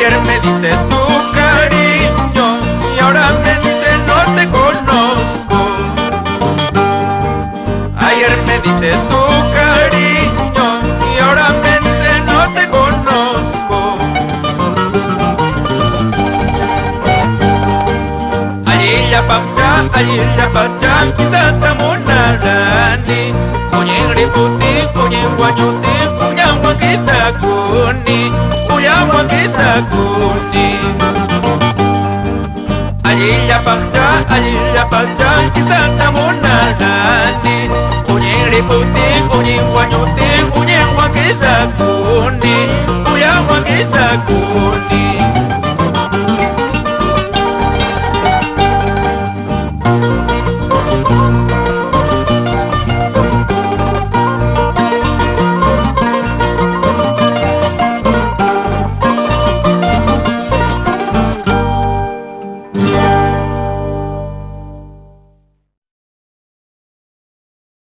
Ayer me dices tu cariño y ahora me dices no te conozco. Ayer me dices tu cariño y ahora me dices no te conozco. Alila pacha kisah tamunarani kunyeng riputi kunyeng wanyuti kunyang makita kuni kunyang makita kuni. Alila pacha kisah tamunarani kunyeng riputi kunyeng wanyuti kunyang makita kuni kunyang makita kuni.